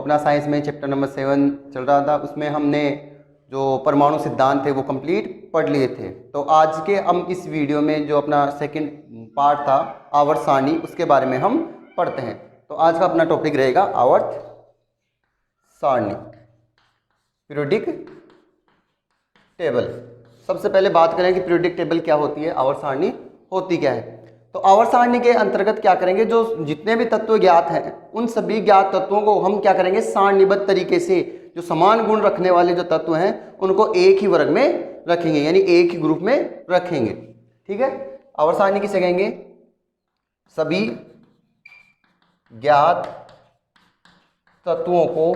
अपना साइंस में chapter number 7 चल रहा था, उसमें हमने जो परमाणु सिद्धांत थे वो कंप्लीट पढ़ लिए थे। तो आज के हम इस वीडियो में जो अपना सेकंड पार्ट था आवर्त सारणी, उसके बारे में हम पढ़ते हैं। तो आज का अपना टॉपिक रहेगा आवर्त सारणी, पीरियोडिक टेबल। सबसे पहले बात करें कि पीरियोडिक टेबल क्या होती है, आवर्त सारणी होती क्या है। तो आवर्त सारणी के अंतर्गत क्या करेंगे, जो जितने भी तत्व ज्ञात हैं उन सभी ज्ञात तत्वों को हम क्या करेंगे, सारणीबद्ध तरीके से जो समान गुण रखने वाले जो तत्व हैं उनको एक ही वर्ग में रखेंगे, यानी एक ही ग्रुप में रखेंगे। ठीक है, आवर्त सारणी किसे कहेंगे, सभी ज्ञात तत्वों को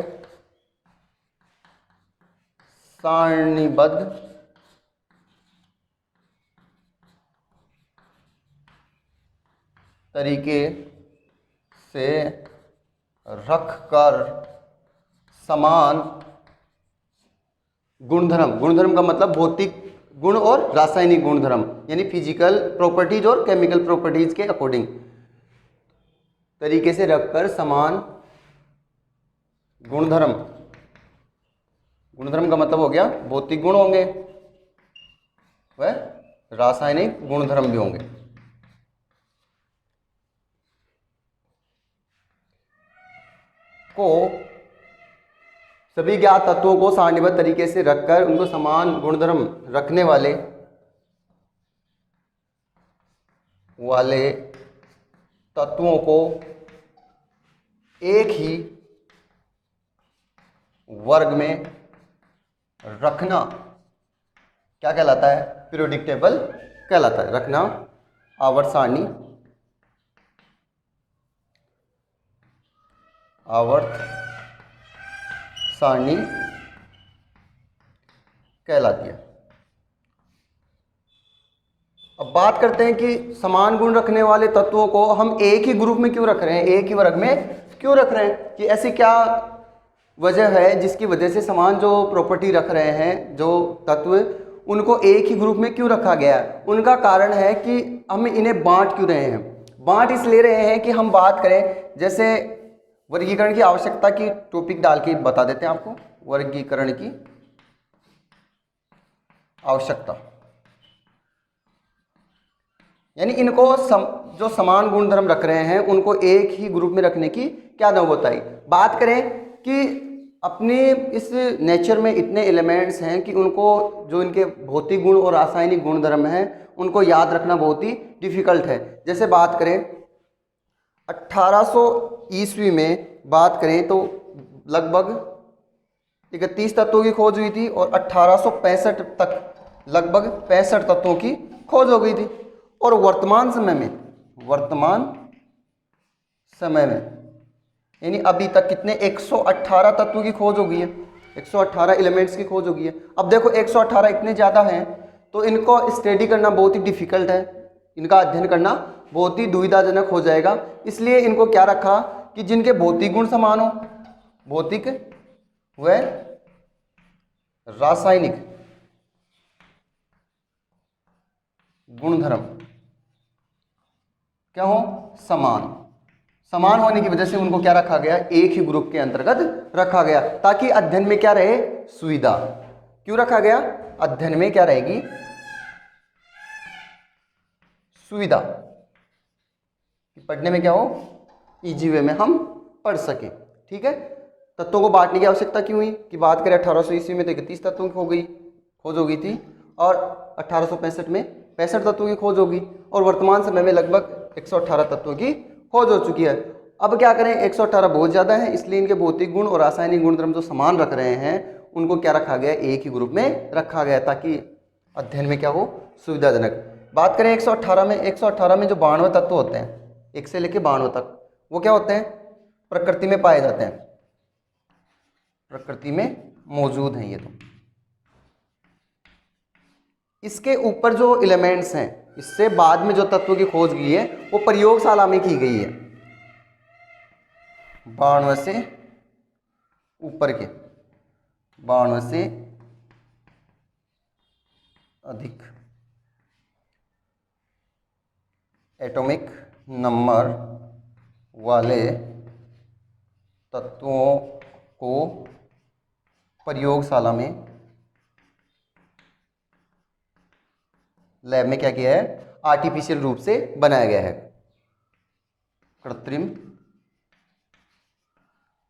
सारणीबद्ध तरीके से रखकर समान गुणधर्म, गुणधर्म का मतलब भौतिक गुण और रासायनिक गुणधर्म, यानी फिजिकल प्रॉपर्टीज और केमिकल प्रॉपर्टीज के अकॉर्डिंग तरीके से रखकर समान गुणधर्म, गुणधर्म का मतलब हो गया भौतिक गुण होंगे वह रासायनिक गुणधर्म भी होंगे, को सभी ज्ञात तत्वों को सारणीबद्ध तरीके से रखकर उनको समान गुणधर्म रखने वाले तत्वों को एक ही वर्ग में रखना क्या कहलाता है, पीरियोडिक टेबल कहलाता है। रखना आवर्त सारणी, आवर्त सारणी कहलाती है। अब बात करते हैं कि समान गुण रखने वाले तत्वों को हम एक ही ग्रुप में क्यों रख रहे हैं, एक ही वर्ग में क्यों रख रहे हैं, कि ऐसी क्या वजह है जिसकी वजह से समान जो प्रॉपर्टी रख रहे हैं जो तत्व, उनको एक ही ग्रुप में क्यों रखा गया है। उनका कारण है कि हम इन्हें बांट क्यों रहे हैं। बांट इसलिए रहे हैं कि हम बात करें जैसे वर्गीकरण की आवश्यकता की टॉपिक डाल के बता देते हैं आपको, वर्गीकरण की आवश्यकता, यानी इनको जो समान गुणधर्म रख रहे हैं उनको एक ही ग्रुप में रखने की क्या नौबत आई। बात करें कि अपने इस नेचर में इतने एलिमेंट्स हैं कि उनको जो इनके भौतिक गुण और रासायनिक गुणधर्म हैं उनको याद रखना बहुत ही डिफिकल्ट है। जैसे बात करें 1800 ईस्वी में बात करें तो लगभग 31 तत्वों की खोज हुई थी और 1865 तक लगभग 65 तत्वों की खोज हो गई थी। और वर्तमान समय में यानी अभी तक कितने 118 तत्वों की खोज हो गई है, 118 एलिमेंट्स की खोज हो गई है। अब देखो 118 इतने ज़्यादा हैं तो इनको स्टडी करना बहुत ही डिफिकल्ट है, इनका अध्ययन करना बहुत ही दुविधाजनक हो जाएगा। इसलिए इनको क्या रखा कि जिनके भौतिक गुण समान हो, भौतिक व रासायनिक गुणधर्म क्या हो, समान होने की वजह से उनको क्या रखा गया, एक ही ग्रुप के अंतर्गत रखा गया ताकि अध्ययन में क्या रहे, सुविधा। क्यों रखा गया, अध्ययन में क्या रहेगी, सुविधा, पढ़ने में क्या हो, इजी वे में हम पढ़ सके। ठीक है, तत्वों को बांटने की आवश्यकता क्यों हुई कि बात करें 1800 ईस्वी में तो 31 तत्वों की खोज हो गई थी और 1865 में 65 तत्वों की खोज होगी और वर्तमान समय में लगभग 118 तत्वों की खोज हो चुकी है। अब क्या करें, 118 बहुत ज़्यादा है, इसलिए इनके भौतिक गुण और रासायनिक गुणधर्म जो समान रख रहे हैं उनको क्या रखा गया, एक ही ग्रुप में रखा गया ताकि अध्ययन में क्या हो, सुविधाजनक। बात करें 118 में, 118 में जो 92 तत्व होते हैं, 1 से लेकर 92 तक, वो क्या होते हैं, प्रकृति में पाए जाते हैं, प्रकृति में मौजूद हैं ये। तो इसके ऊपर जो एलिमेंट्स हैं, इससे बाद में जो तत्वों की खोज की है वो प्रयोगशाला में की गई है, 92 से ऊपर के, 92 से अधिक एटॉमिक नंबर वाले तत्वों को प्रयोगशाला में, लैब में क्या किया है, आर्टिफिशियल रूप से बनाया गया है, कृत्रिम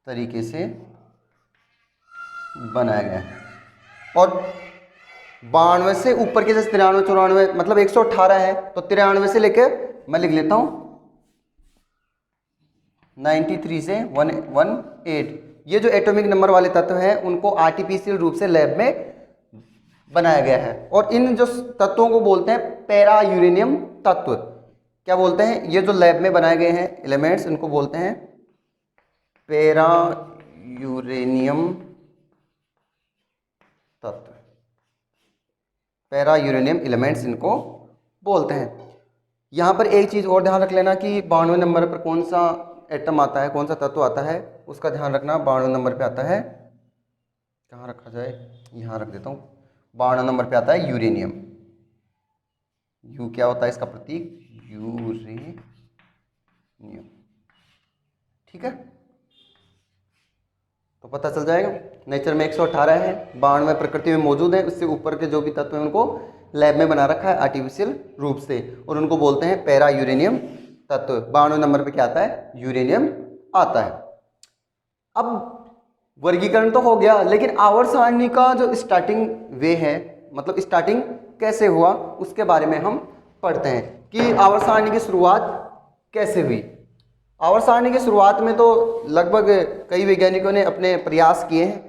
तरीके से बनाया गया है। और 92 से ऊपर के, जैसे 93, 94, मतलब 118 है, तो 93 से लेके मैं लिख लेता हूं 93 से 118, ये जो एटॉमिक नंबर वाले तत्व हैं उनको आर्टिफिशियल रूप से लैब में बनाया गया है। और इन जो तत्वों को बोलते हैं पैरा यूरेनियम तत्व। क्या बोलते हैं, ये जो लैब में बनाए गए हैं एलिमेंट्स, इनको बोलते हैं पैरा यूरेनियम तत्व। पैरा यूरेनियम एलिमेंट्स इनको बोलते हैं। यहाँ पर एक चीज़ और ध्यान रख लेना कि 92 नंबर पर कौन सा एटम आता है, कौन सा तत्व आता है, उसका ध्यान रखना। 92 नंबर पे आता है, कहाँ रखा जाए, यहाँ रख देता हूँ। 92 नंबर पे आता है यूरेनियम। यू क्या होता है इसका प्रतीक, यूरेनियम। ठीक है, तो पता चल जाएगा। नेचर में 118 है, 92 प्रकृति में मौजूद है, उससे ऊपर के जो भी तत्व हैं उनको लैब में बना रखा है आर्टिफिशियल रूप से, और उनको बोलते हैं पैरा यूरेनियम तत्व। 92 नंबर पे क्या आता है, यूरेनियम आता है। अब वर्गीकरण तो हो गया, लेकिन आवर्त सारणी का जो स्टार्टिंग वे है, मतलब स्टार्टिंग कैसे हुआ, उसके बारे में हम पढ़ते हैं कि आवर्त सारणी की शुरुआत कैसे हुई। आवर्त सारणी की शुरुआत में तो लगभग कई वैज्ञानिकों ने अपने प्रयास किए हैं,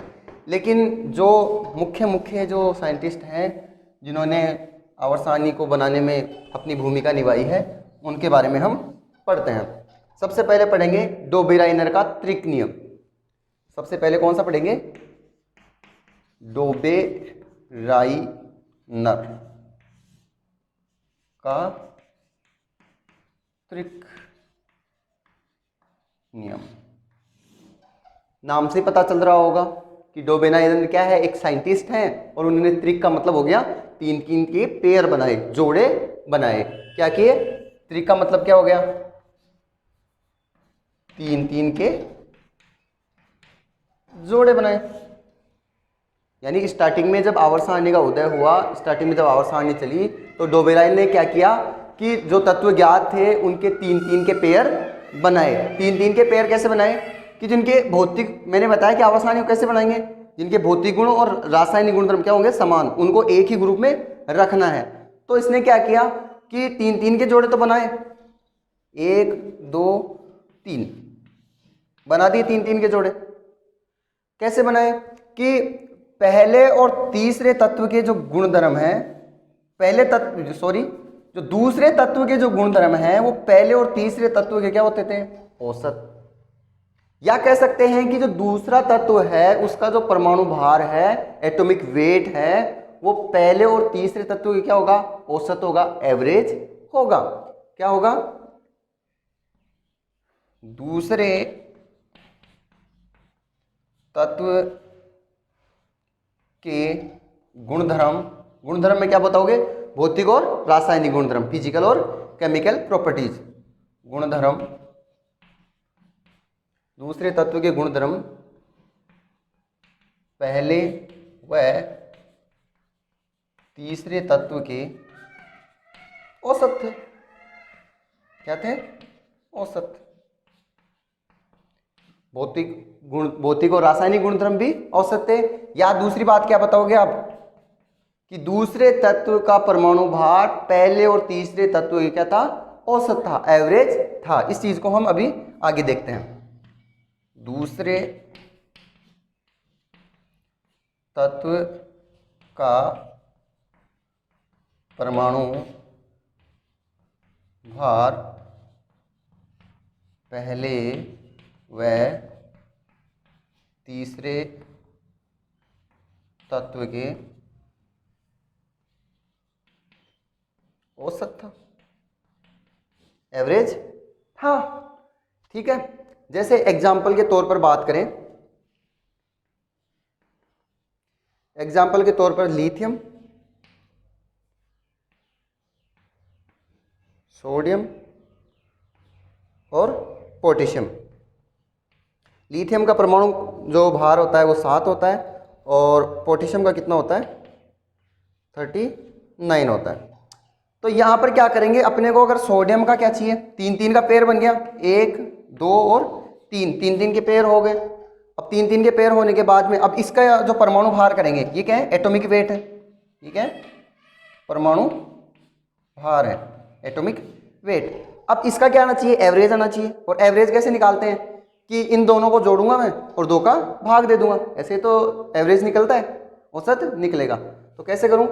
लेकिन जो मुख्य जो साइंटिस्ट हैं जिन्होंने आवर्त सारणी को बनाने में अपनी भूमिका निभाई है, उनके बारे में हम पढ़ते हैं। सबसे पहले पढ़ेंगे डोबेराइनर का त्रिक नियम। सबसे पहले कौन सा पढ़ेंगे, डोबेराइनर का त्रिक नियम। नाम से पता चल रहा होगा कि डोबेराइनर क्या है, एक साइंटिस्ट हैं और उन्होंने त्रिक का मतलब हो गया तीन तीन के पेयर बनाए, जोड़े बनाए। क्या किए, त्रिक का मतलब क्या हो गया, तीन तीन के जोड़े बनाए। यानी स्टार्टिंग में जब आवर्त सारणी का उदय हुआ, स्टार्टिंग में जब आवर्त सारणी चली, तो डोबेराइनर ने क्या किया कि जो तत्व ज्ञात थे उनके तीन तीन के पेयर बनाए। तीन तीन के पेयर कैसे बनाए कि जिनके भौतिक, मैंने बताया कि आवर्त सारणी को कैसे बनाएंगे, जिनके भौतिक गुण और रासायनिक गुणधर्म क्या होंगे, समान, उनको एक ही ग्रुप में रखना है। तो इसने क्या किया कि तीन तीन के जोड़े तो बनाए, 1 2 3 बना दिए तीन तीन के जोड़े। कैसे बनाए कि पहले और तीसरे तत्व के जो गुणधर्म हैं, पहले तत्व सॉरी जो दूसरे तत्व के जो गुणधर्म हैं वो पहले और तीसरे तत्व के क्या होते थे, औसत। या कह सकते हैं कि जो दूसरा तत्व है उसका जो परमाणु भार है, एटॉमिक वेट है, वो पहले और तीसरे तत्व की क्या होगा, औसत होगा, एवरेज होगा। क्या होगा, दूसरे तत्व के गुणधर्म, गुणधर्म में क्या बताओगे, भौतिक और रासायनिक गुणधर्म, फिजिकल और केमिकल प्रॉपर्टीज। गुणधर्म, दूसरे तत्व के गुणधर्म पहले व तीसरे तत्व के औसत थे। क्या थे, औसत। भौतिक गुण, भौतिक और रासायनिक गुणधर्म भी औसत थे। या दूसरी बात क्या बताओगे आप कि दूसरे तत्व का परमाणु भार पहले और तीसरे तत्व क्या था, औसत था, एवरेज था। इस चीज को हम अभी आगे देखते हैं। दूसरे तत्व का परमाणु भार पहले व तीसरे तत्व के औसत था, एवरेज था। ठीक है, जैसे एग्जाम्पल के तौर पर बात करें, एग्जाम्पल के तौर पर लिथियम, सोडियम और पोटेशियम। लिथियम का परमाणु जो भार होता है वो 7 होता है और पोटेशियम का कितना होता है 39 होता है। तो यहाँ पर क्या करेंगे, अपने को अगर सोडियम का क्या चाहिए, 3 3 का पेयर बन गया, 1 2 और 3, 3 3 के पेयर हो गए। अब 3 3 के पेयर होने के बाद में अब इसका जो परमाणु भार करेंगे, ये क्या है, एटॉमिक वेट है, ठीक है, परमाणु भार है, एटॉमिक वेट। अब इसका क्या आना चाहिए, एवरेज आना चाहिए। और एवरेज कैसे निकालते हैं कि इन दोनों को जोड़ूंगा मैं और 2 का भाग दे दूंगा, ऐसे तो एवरेज निकलता है, औसत निकलेगा। तो कैसे करूं,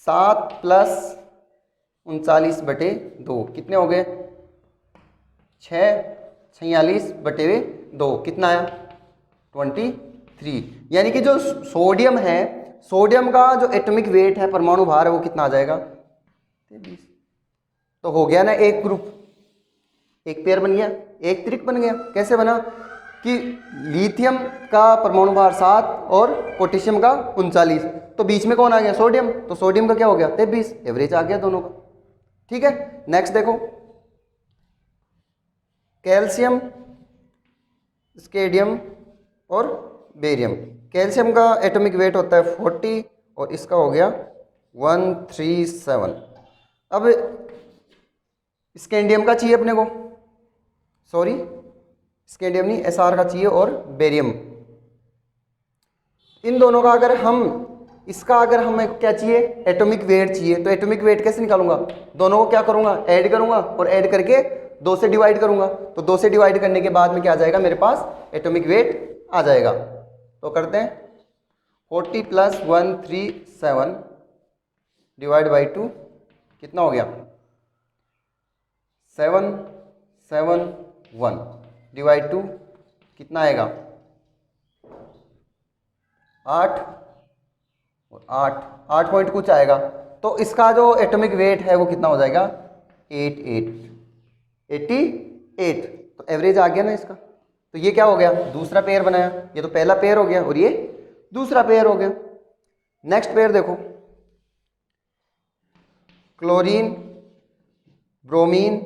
7 प्लस 39/2 कितने हो गए, 6 46/2 कितना आया 23। यानी कि जो सोडियम है, सोडियम का जो एटॉमिक वेट है, परमाणु भार है, वो कितना आ जाएगा 23। तो हो गया ना एक ग्रुप, एक पेयर बन गया, एक त्रिक बन गया। कैसे बना कि लिथियम का परमाणु भार 7 और पोटेशियम का 39, तो बीच में कौन आ गया, सोडियम, तो सोडियम का क्या हो गया 23, एवरेज आ गया दोनों का। ठीक है, नेक्स्ट देखो, कैल्शियम, स्केडियम और बेरियम। कैल्शियम का एटॉमिक वेट होता है 40 और इसका हो गया 137। अब स्कैंडियम का चाहिए अपने को, सॉरी स्कैंडियम नहीं, एसआर का चाहिए, और बेरियम। इन दोनों का अगर हम, इसका अगर हमें क्या चाहिए, एटॉमिक वेट चाहिए, तो एटॉमिक वेट कैसे निकालूंगा, दोनों को क्या करूंगा, ऐड करूंगा और ऐड करके 2 से डिवाइड करूंगा। तो 2 से डिवाइड करने के बाद में क्या आ जाएगा, मेरे पास एटॉमिक वेट आ जाएगा। तो करते हैं 40 प्लस 137 डिवाइड बाई 2 कितना हो गया 771 डिवाइड 2 कितना आएगा 8 और 8 पॉइंट कुछ आएगा। तो इसका जो एटॉमिक वेट है वो कितना हो जाएगा 88। तो एवरेज आ गया ना इसका। तो ये क्या हो गया, दूसरा पेयर बनाया, ये तो पहला पेयर हो गया और ये दूसरा पेयर हो गया। नेक्स्ट पेयर देखो, क्लोरीन, ब्रोमीन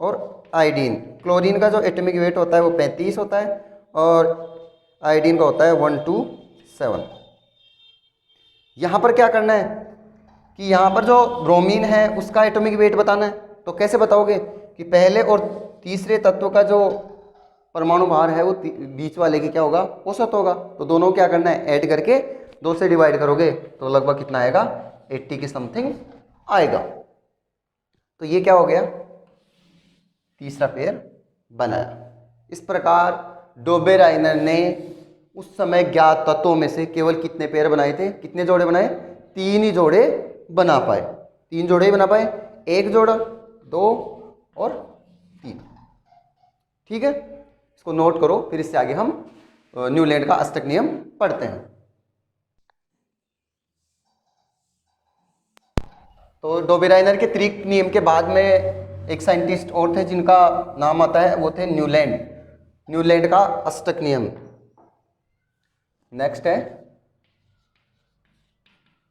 और आयोडीन। क्लोरीन का जो एटॉमिक वेट होता है वो 35 होता है और आयोडीन का होता है 127। यहाँ पर क्या करना है कि यहाँ पर जो ब्रोमीन है उसका एटॉमिक वेट बताना है। तो कैसे बताओगे कि पहले और तीसरे तत्व का जो परमाणु भार है वो बीच वाले की क्या होगा, औसत होगा। तो दोनों क्या करना है, ऐड करके 2 से डिवाइड करोगे तो लगभग कितना आएगा 80 के समथिंग आएगा। तो ये क्या हो गया, तीसरा पेयर बनाया। इस प्रकार डोबेराइनर ने उस समय ज्ञात तत्वों में से केवल कितने पेयर बनाए थे, कितने जोड़े बनाए, 3 ही जोड़े बना पाए, 3 जोड़े ही बना पाए, 1 जोड़ा, 2 और 3। ठीक है, इसको नोट करो, फिर इससे आगे हम न्यूलैंड का अष्टक नियम पढ़ते हैं। तो डोबेराइनर के त्रिक नियम के बाद में एक साइंटिस्ट और थे जिनका नाम आता है, वो थे न्यूलैंड, न्यूलैंड का अष्टक नियम। नेक्स्ट है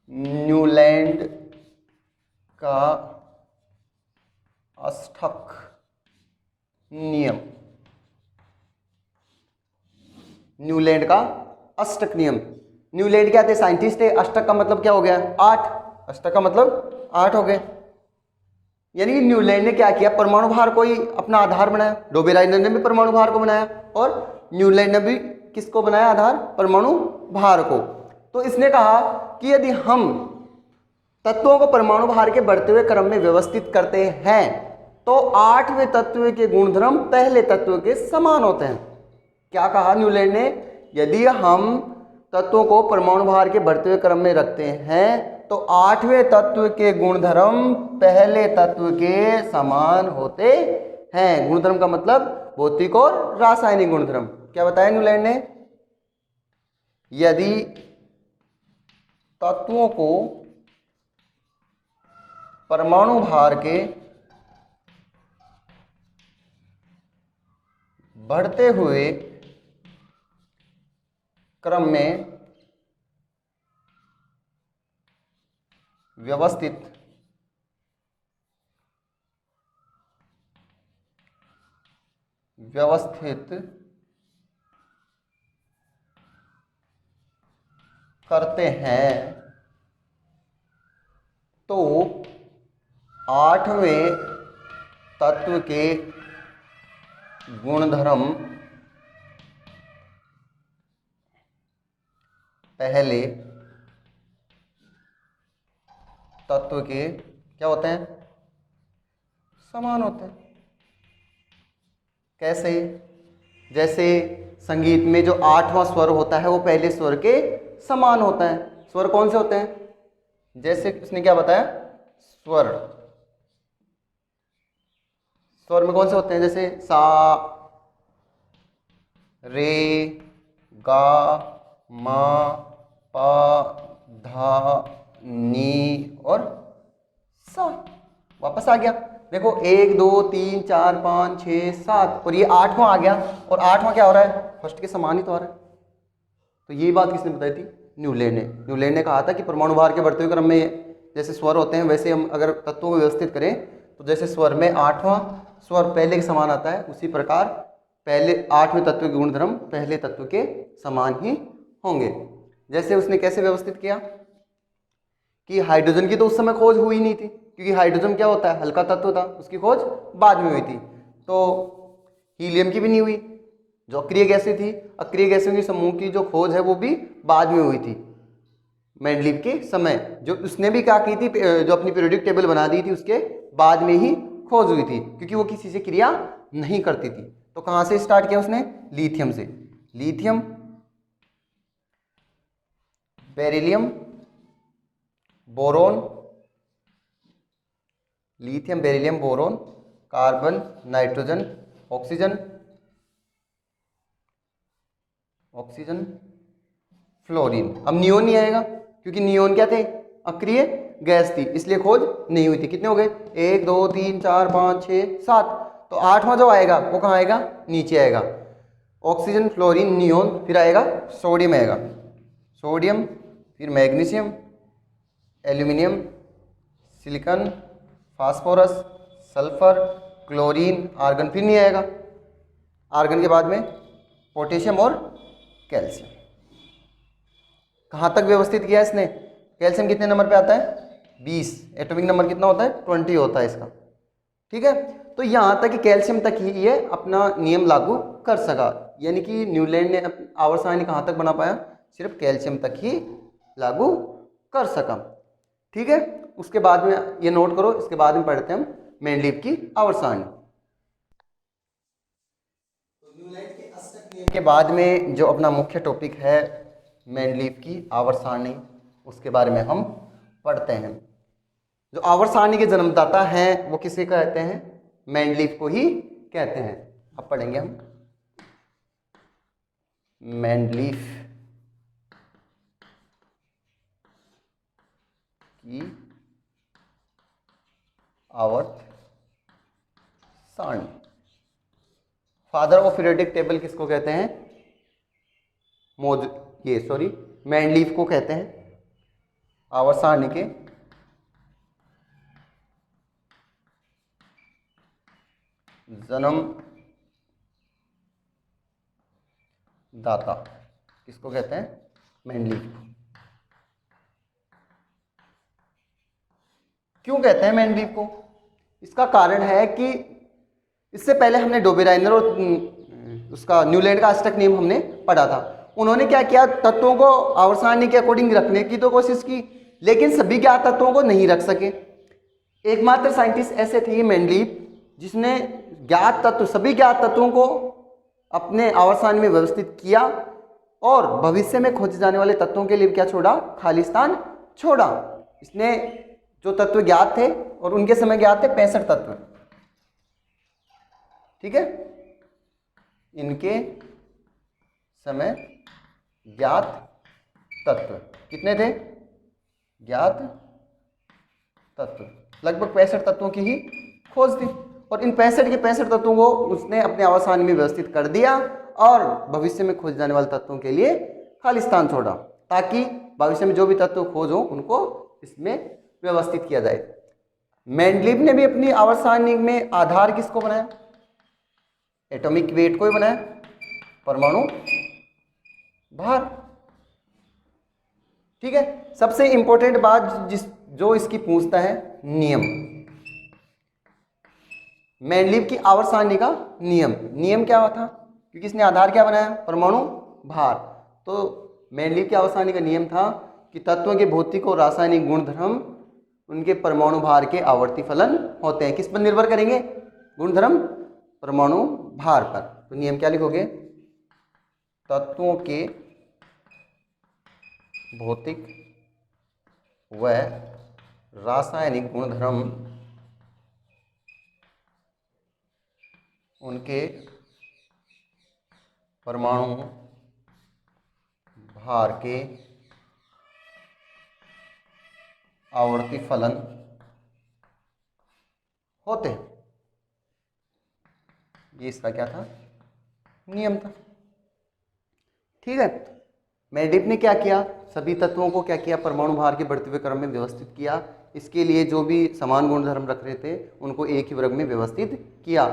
न्यूलैंड का अष्टक नियम। न्यूलैंड का अष्टक नियम, न्यूलैंड क्या थे, साइंटिस्ट थे। अष्टक का मतलब क्या हो गया 8, अष्टक का मतलब 8 हो गए। यानी कि न्यूलैंड ने क्या किया, परमाणु भार को ही अपना आधार बनाया। डोबेराइनर ने भी परमाणु भार को बनाया और न्यूलैंड ने भी किसको बनाया आधार, परमाणु भार को। तो इसने कहा कि यदि हम तत्वों को परमाणु भार के बढ़ते हुए क्रम में व्यवस्थित करते हैं तो 8वें तत्व के गुणधर्म पहले तत्व के समान होते हैं। क्या कहा न्यूलैंड ने, यदि हम तत्वों को परमाणु भार के बढ़ते हुए क्रम में रखते हैं तो 8वें तत्व के गुणधर्म पहले तत्व के समान होते हैं। गुणधर्म का मतलब भौतिक और रासायनिक गुणधर्म। क्या बताया न्यूलैंड ने, यदि तत्वों को परमाणु भार के बढ़ते हुए क्रम में व्यवस्थित व्यवस्थित करते हैं तो आठवें तत्व के गुणधर्म पहले तत्व के क्या होते हैं, समान होते हैं। कैसे? जैसे संगीत में जो आठवां स्वर होता है वो पहले स्वर के समान होता है। स्वर कौन से होते हैं? जैसे उसने क्या बताया, स्वर स्वर में कौन से होते हैं? जैसे सा, रे, गा, मा, पा, धा, नी और सा। वापस आ गया। देखो 1 2 3 4 5 6 7 और ये आठवां आ गया। और आठवां क्या हो रहा है? फर्स्ट के समान ही तो आ रहा है। तो ये बात किसने बताई थी? न्यूलैंड ने। न्यूलैंड ने कहा था कि परमाणु भार के बढ़ते हुए क्रम में जैसे स्वर होते हैं वैसे हम अगर तत्वों को व्यवस्थित करें तो जैसे स्वर में आठवां स्वर पहले के समान आता है, उसी प्रकार पहले आठवें तत्व के गुणधर्म पहले तत्व के समान ही होंगे। जैसे उसने कैसे व्यवस्थित किया कि हाइड्रोजन की तो उस समय खोज हुई नहीं थी, क्योंकि हाइड्रोजन क्या होता है? हल्का तत्व था, उसकी खोज बाद में हुई थी। तो हीलियम की भी नहीं हुई, जो अक्रिय गैसें थी, अक्रिय गैसों के समूह की जो खोज है वो भी बाद में हुई थी मेंडलीव के समय। जो उसने भी क्या की थी, जो अपनी पीरियोडिक टेबल बना दी थी उसके बाद में ही खोज हुई थी, क्योंकि वो किसी से क्रिया नहीं करती थी। तो कहाँ से स्टार्ट किया उसने? लिथियम से। Lithium, beryllium, boron, lithium, beryllium, boron, carbon, nitrogen, oxygen, oxygen, fluorine. अब नियोन नहीं आएगा क्योंकि नियोन क्या थे? अक्रिय गैस थी, इसलिए खोज नहीं हुई थी। कितने हो गए? 1 2 3 4 5 6 7। तो आठवां जो आएगा वो कहाँ आएगा? नीचे आएगा। ऑक्सीजन, फ्लोरीन, नियोन, फिर आएगा सोडियम आएगा। सोडियम, फिर magnesium, aluminium, silicon, phosphorus, sulphur, chlorine, argon फिर नहीं आएगा। आर्गन के बाद में पोटेशियम और कैल्शियम। कहाँ तक व्यवस्थित किया इसने? कैल्शियम कितने नंबर पे आता है? 20। एटॉमिक नंबर कितना होता है? 20 होता है इसका। ठीक है, तो यहाँ तक कि कैल्शियम तक ही ये अपना नियम लागू कर सका, यानी कि न्यूलैंड ने आवर्त सारणी कहाँ तक बना पाया? सिर्फ कैल्शियम तक ही लागू कर सका। ठीक है, उसके बाद में ये नोट करो, इसके बाद में पढ़ते हैं हम मेंडलीव की आवर्त सारणी। तो न्यूलैंड के अष्टक नियम के बाद में जो अपना मुख्य टॉपिक है मेंडलीव की आवर्त सारणी, उसके बारे में हम पढ़ते हैं। जो आवर्त सारणी के जन्मदाता हैं वो किसे कहते हैं? मेंडलीव को ही कहते हैं। अब पढ़ेंगे हम मेंडलीव की आवर्त सारणी। फादर ऑफ पीरियोडिक टेबल किसको कहते हैं? मेंडलीव को कहते हैं आवर्त सारणी के जन्म दाता। किसको कहते हैं? मेंडलीव को। क्यों कहते हैं मेंडलीव को? इसका कारण है कि इससे पहले हमने डोबेराइनर और उसका न्यूलैंड का अष्टक नियम हमने पढ़ा था। उन्होंने क्या किया? तत्वों को आवर्त सारणी के अकॉर्डिंग रखने की तो कोशिश की, लेकिन सभी ज्ञात तत्वों को नहीं रख सके। एकमात्र साइंटिस्ट ऐसे थे मेंडलीव जिसने ज्ञात तत्व, सभी ज्ञात तत्वों को अपने आवर्त सारणी में व्यवस्थित किया और भविष्य में खोजे जाने वाले तत्वों के लिए क्या छोड़ा? खाली स्थान छोड़ा। इसने जो तत्व ज्ञात थे और उनके समय ज्ञात थे 65 तत्व। ठीक है, इनके समय ज्ञात तत्व कितने थे? ज्ञात तत्व लगभग 65 तत्वों की ही खोज थी और इन 65 के 65 तत्वों को उसने अपने आवर्त सारणी में व्यवस्थित कर दिया और भविष्य में खोजे जाने वाले तत्वों के लिए खाली स्थान छोड़ा, ताकि भविष्य में जो भी तत्व खोज हो उनको इसमें व्यवस्थित किया जाए। मेंडलीव ने भी अपनी आवर्त सारणी में आधार किसको बनाया? एटॉमिक वेट को ही बनाया, परमाणु भार। ठीक है, सबसे इंपॉर्टेंट बात जो इसकी पूछता है, नियम। मेंडलीव की आवर्त सारणी का नियम क्या था, क्योंकि इसने आधार क्या बनाया, परमाणु भार। तो मेंडलीव की आवर्त सारणी का नियम था कि तत्वों के भौतिक और रासायनिक गुणधर्म उनके परमाणु भार के आवर्ती फलन होते हैं। किस पर निर्भर करेंगे, गुणधर्म परमाणु भार पर। तो नियम क्या लिखोगे, तत्वों के भौतिक व रासायनिक गुणधर्म उनके परमाणु भार के आवर्ती फलन होते हैं। ये इसका क्या था, नियम था। ठीक है, मेंडलीव ने क्या किया, सभी तत्वों को क्या किया, परमाणु भार के बढ़ते हुए क्रम में व्यवस्थित किया। इसके लिए जो भी समान गुणधर्म रख रहे थे उनको एक ही वर्ग में व्यवस्थित किया।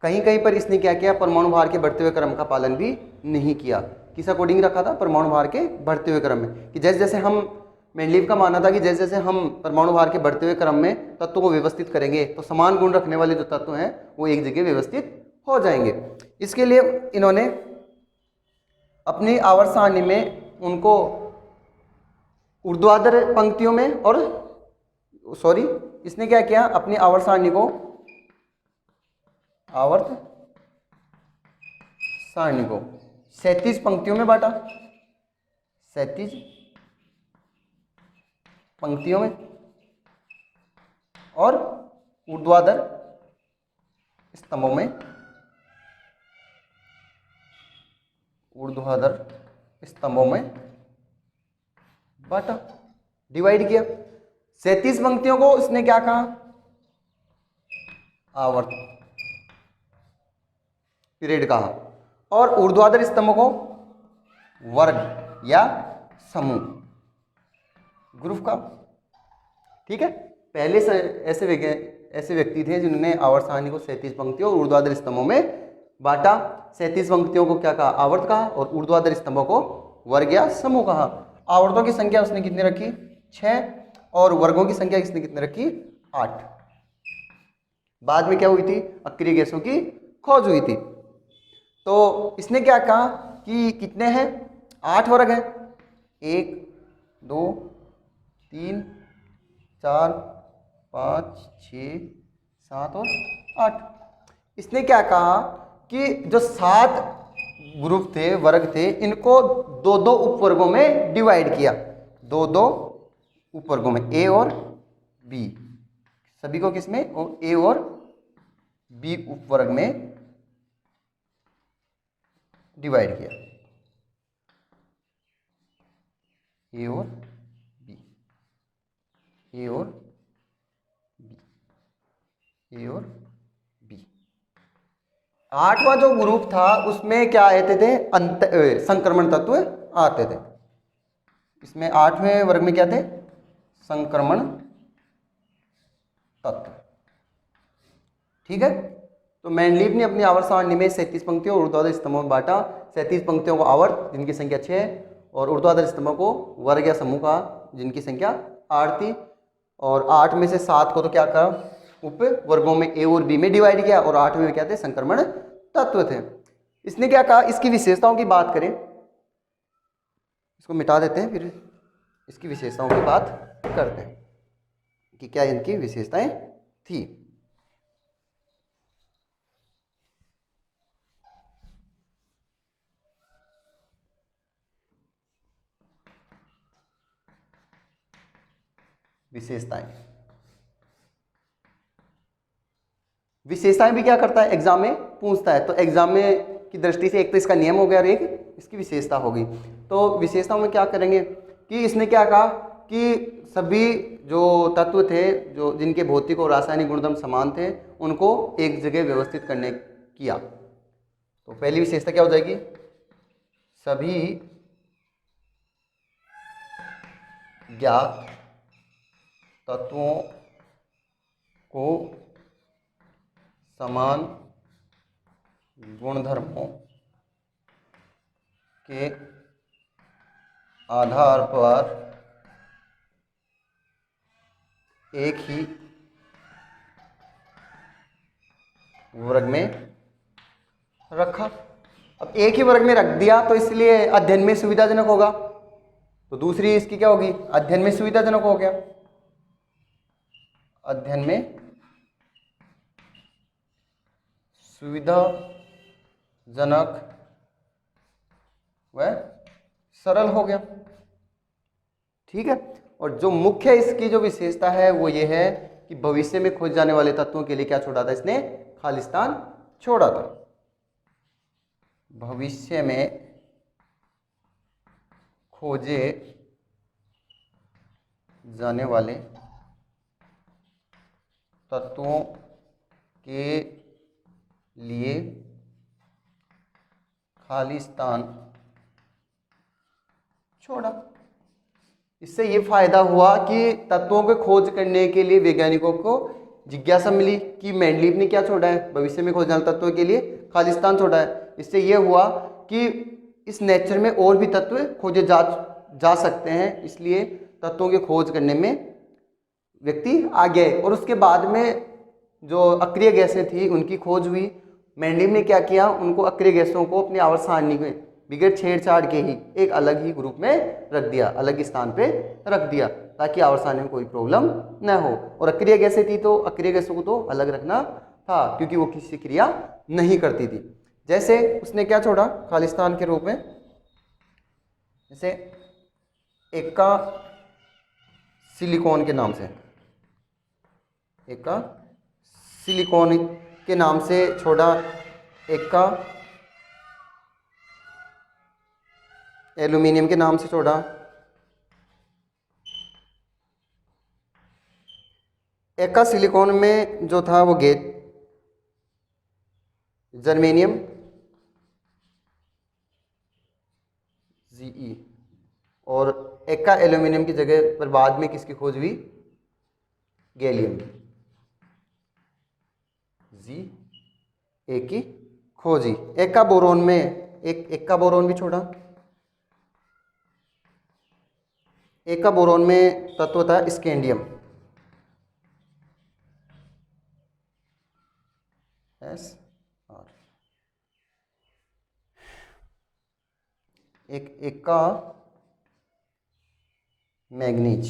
कहीं कहीं पर इसने क्या किया, परमाणु भार के बढ़ते हुए क्रम का पालन भी नहीं किया। किस अकॉर्डिंग रखा था, परमाणु भार के बढ़ते हुए क्रम में, कि जैसे जैसे हम, मेंडलीव का मानना था कि जैसे जैसे हम परमाणु भार के बढ़ते हुए क्रम में तत्वों को व्यवस्थित करेंगे तो समान गुण रखने वाले जो तत्व हैं वो एक जगह व्यवस्थित हो जाएंगे। इसके लिए इन्होंने अपनी आवर्त सारणी में उनको ऊर्ध्वाधर पंक्तियों में और इसने क्या किया, अपनी आवर्त सारणी को आवर्त सारणी को 37 पंक्तियों में बांटा, 37 पंक्तियों में, और ऊर्ध्वाधर स्तंभों में, बांटा, डिवाइड किया। 37 पंक्तियों को इसने क्या कहा, आवर्त पीरियड कहा, और ऊर्ध्वाधर स्तंभों को वर्ग या समूह, ग्रुप का। ठीक है, पहले से ऐसे व्यक्ति थे जिन्होंने आवर्त सारणी को 37 पंक्तियों और ऊर्ध्वाधर स्तंभों में बांटा। 37 पंक्तियों को क्या कहा, आवर्त कहा, और ऊर्ध्वाधर स्तंभों को वर्ग या समूह कहा। आवर्तों की संख्या उसने कितनी रखी, 6, और वर्गों की संख्या किसने कितनी रखी, 8। बाद में क्या हुई थी, अक्रिय गैसों की खोज हुई थी। तो इसने क्या कहा कि कितने हैं, 8 वर्ग हैं, 1 2 3 4 5 6 7 और 8। इसने क्या कहा कि जो 7 ग्रुप थे, वर्ग थे, इनको 2-2 उपवर्गों में डिवाइड किया, 2-2 उपवर्गों में, ए और बी, सभी को किसमें, ए और बी उपवर्ग में डिवाइड किया, ए और बी, ए और बी, ए और बी। 8वां जो ग्रुप था उसमें क्या आते थे, संक्रमण तत्व आते थे। इसमें 8वें वर्ग में क्या थे, संक्रमण तत्व। ठीक है, तो मेंडलीव ने अपनी आवर्त सारणी में 37 पंक्तियों और ऊर्ध्वाधर स्तंभों में बांटा। 37 पंक्तियों को आवर्त जिनकी संख्या 6, और ऊर्ध्वाधर स्तंभों को वर्ग या समूह कहा जिनकी संख्या 8 थी। और 8 में से 7 को तो क्या कहा, उप वर्गों में ए और बी में डिवाइड किया, और 8 में क्या थे, संक्रमण तत्व थे। इसने क्या कहा, इसकी विशेषताओं की बात करें, इसको मिटा देते हैं, फिर इसकी विशेषताओं की बात करते हैं कि क्या इनकी विशेषताएं थी। विशेषताएं भी क्या करता है, एग्जाम में पूछता है। तो एग्जाम में की दृष्टि से एक तो इसका नियम हो गया और एक इसकी विशेषता होगी। तो विशेषताओं में क्या करेंगे कि इसने क्या कहा कि सभी जो तत्व थे जो जिनके भौतिक और रासायनिक गुणधर्म समान थे उनको एक जगह व्यवस्थित करने किया। तो पहली विशेषता क्या हो जाएगी, सभी ज्ञात तत्वों को समान गुणधर्मों के आधार पर एक ही वर्ग में रखा। अब एक ही वर्ग में रख दिया तो इसलिए अध्ययन में सुविधाजनक होगा, तो दूसरी इसकी क्या होगी, अध्ययन में सुविधाजनक हो गया। अध्ययन में सुविधाजनक वह सरल हो गया। ठीक है। और जो मुख्य इसकी जो विशेषता है वो ये है कि भविष्य में खोज जाने वाले तत्वों के लिए क्या छोड़ा था इसने, खाली स्थान छोड़ा था। भविष्य में खोजे जाने वाले तत्वों के लिए खाली स्थान छोड़ा। इससे ये फायदा हुआ कि तत्वों को खोज करने के लिए वैज्ञानिकों को जिज्ञासा मिली कि मेंडलीव ने क्या छोड़ा है, भविष्य में खोज जाने तत्वों के लिए खाली स्थान छोड़ा है। इससे ये हुआ कि इस नेचर में और भी तत्व खोजे जा सकते हैं, इसलिए तत्वों की खोज करने में व्यक्ति आगे आए। और उसके बाद में जो अक्रिय गैसें थी उनकी खोज हुई। मेंडलीव ने क्या किया, उनको अक्रिय गैसों को अपनी आवर्त सारणी में बिगड़ छेड़छाड़ के ही एक अलग ही ग्रुप में रख दिया, अलग स्थान पे रख दिया, ताकि आवर्त सारणी में कोई प्रॉब्लम न हो। और अक्रिय गैसें थी तो अक्रिय गैसों को तो अलग रखना था, क्योंकि वो किसी क्रिया नहीं करती थी। जैसे उसने क्या छोड़ा खाली स्थान के रूप में, जैसे एक का सिलिकॉन के नाम से, एक का सिलिकॉन के नाम से छोड़ा, एक का एल्यूमिनियम के नाम से छोड़ा, एक का सिलिकॉन में जो था वो गेट जर्मेनियम Ge, और एक का एल्यूमिनियम की जगह पर बाद में किसकी खोज हुई, गैलियम Ga की खोजी। एक का बोरोन में एक का बोरोन भी छोड़ा, एक का बोरोन में तत्व था स्कैंडियम SR, एक का मैग्नीज,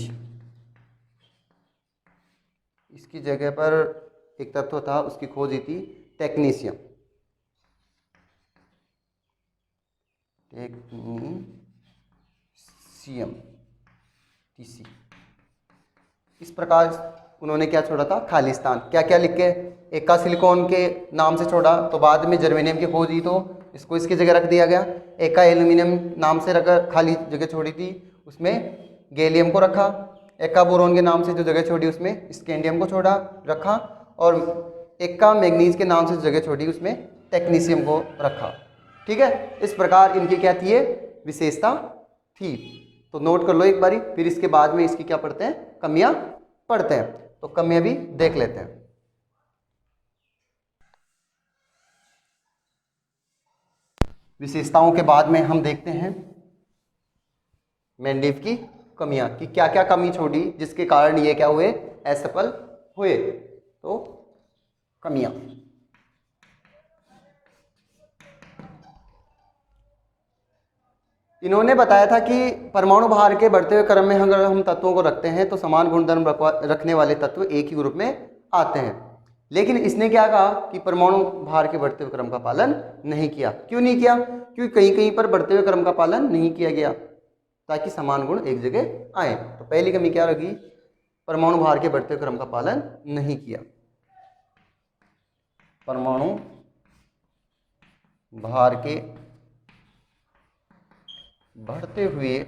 इसकी जगह पर एक तत्व था उसकी खोजी थी टेक्नीशियम, TC। इस प्रकार उन्होंने क्या छोड़ा था, खाली स्थान। क्या क्या लिख के, एक का सिलिकॉन के नाम से छोड़ा तो बाद में जर्मेनियम की खोज हुई तो इसको इसकी जगह रख दिया गया। एक का एल्यूमिनियम नाम से रखा, खाली जगह छोड़ी थी उसमें गैलियम को रखा। एक का बोरोन के नाम से जो जगह छोड़ी उसमें स्कैंडियम को छोड़ा रखा, और एक का मैग्नीज के नाम से जगह छोड़ी उसमें टेक्नीशियम को रखा। ठीक है। इस प्रकार इनकी क्या थी, ये विशेषता थी। तो नोट कर लो एक बारी, फिर इसके बाद में इसकी क्या पढ़ते हैं, कमियां पढ़ते हैं। तो कमियां भी देख लेते हैं। विशेषताओं के बाद में हम देखते हैं मेंडलीव की कमियां, कि क्या क्या कमी छोड़ी जिसके कारण ये क्या हुए, असफल हुए। तो कमियां, इन्होंने बताया था कि परमाणु भार के बढ़ते हुए क्रम में अगर हम तत्वों को रखते हैं तो समान गुणधर्म रखने वाले तत्व एक ही ग्रुप में आते हैं। लेकिन इसने क्या कहा कि परमाणु भार के बढ़ते हुए क्रम का पालन नहीं किया। क्यों नहीं किया, क्योंकि कहीं कहीं पर बढ़ते हुए क्रम का पालन नहीं किया गया ताकि समान गुण एक जगह आए। तो पहली कमी क्या रही, परमाणु भार के बढ़ते हुए क्रम का पालन नहीं किया। परमाणु भार के बढ़ते हुए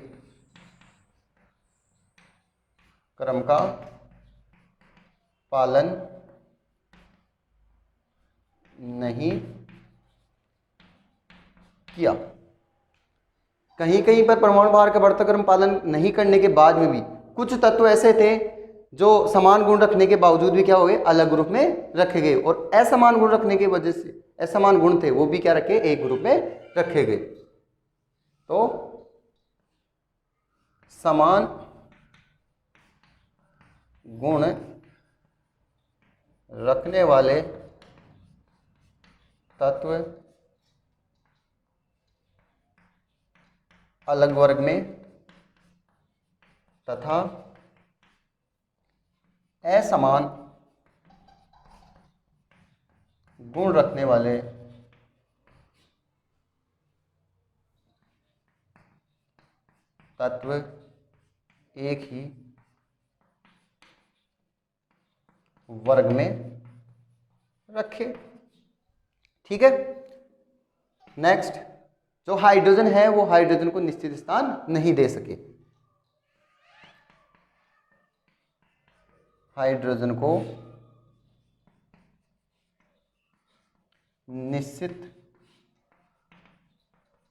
क्रम का पालन नहीं किया। कहीं कहीं पर परमाणु भार का बढ़ता क्रम पालन नहीं करने के बाद में भी कुछ तत्व ऐसे थे जो समान गुण रखने के बावजूद भी क्या हो गए, अलग ग्रुप में रखे गए। और असमान गुण रखने की वजह से असमान गुण थे वो भी क्या रखे, एक ग्रुप में रखे गए। तो समान गुण रखने वाले तत्व अलग वर्ग में तथा असमान गुण रखने वाले तत्व एक ही वर्ग में रखे। ठीक है। नेक्स्ट, जो हाइड्रोजन है वो हाइड्रोजन को निश्चित स्थान नहीं दे सके। हाइड्रोजन को निश्चित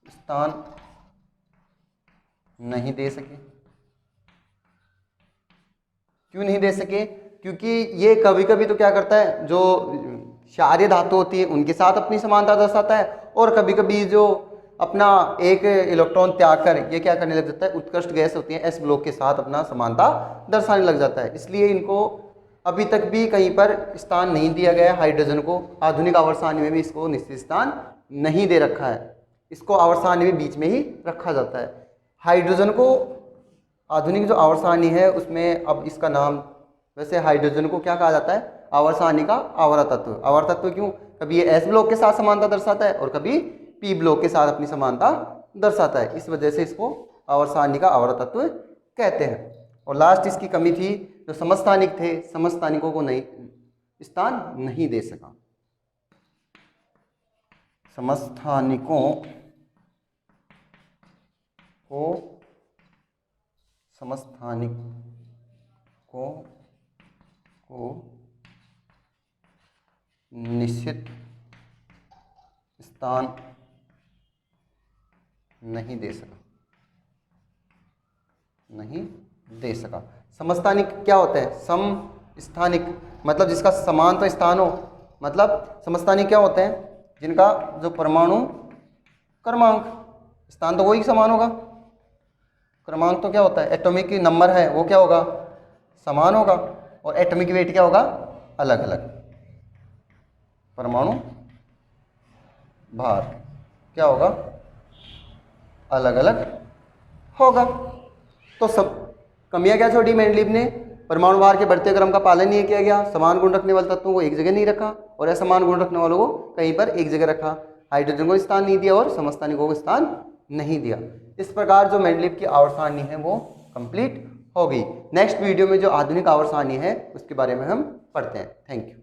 स्थान नहीं दे सके। क्यों नहीं दे सके? क्योंकि ये कभी कभी तो क्या करता है, जो क्षारीय धातु होती है उनके साथ अपनी समानता दर्शाता है, और कभी कभी जो अपना एक इलेक्ट्रॉन त्याग कर ये क्या करने लग जाता है, उत्कृष्ट गैस होती है एस ब्लॉक के साथ अपना समानता दर्शाने लग जाता है। इसलिए इनको अभी तक भी कहीं पर स्थान नहीं दिया गया है। हाइड्रोजन को आधुनिक आवर्त सारणी में भी इसको निश्चित स्थान नहीं दे रखा है, इसको आवर्त सारणी में बीच में ही रखा जाता है। हाइड्रोजन को आधुनिक जो आवर्त सारणी है उसमें अब इसका नाम, वैसे हाइड्रोजन को क्या कहा जाता है, आवर्त सारणी का आवर्त तत्व। आवर्त तत्व क्यों? कभी ये एस ब्लॉक के साथ समानता दर्शाता है और कभी पी ब्लॉक के साथ अपनी समानता दर्शाता है, इस वजह से इसको आवर्त सारणी का आवर्त तत्व कहते हैं। और लास्ट इसकी कमी थी, जो समस्थानिक थे समस्थानिकों को नहीं स्थान नहीं दे सका। समस्थानिकों को समस्थानिकों को निश्चित स्थान नहीं दे सका, नहीं दे सका। समस्थानिक क्या होता है? समस्थानिक मतलब जिसका समान तो स्थान हो, मतलब समस्थानिक क्या होते हैं? जिनका जो परमाणु क्रमांक, स्थान तो वही समान होगा, क्रमांक तो क्या होता है, एटॉमिक नंबर है वो क्या होगा, समान होगा, और एटॉमिक वेट क्या होगा, अलग अलग। परमाणु भार क्या होगा, अलग अलग होगा। तो सब कमियां क्या छोड़ी मेंडलीव ने? परमाणु भार के बढ़ते क्रम का पालन नहीं किया गया, समान गुण रखने वाले तत्वों को एक जगह नहीं रखा और असमान गुण रखने वालों को कहीं पर एक जगह रखा, हाइड्रोजन को स्थान नहीं दिया और समस्थानिकों को स्थान नहीं दिया। इस प्रकार जो मेंडलीव की आवर्त सारणी है वो कंप्लीट हो गई। नेक्स्ट वीडियो में जो आधुनिक आवर्त सारणी है उसके बारे में हम पढ़ते हैं। Thank you.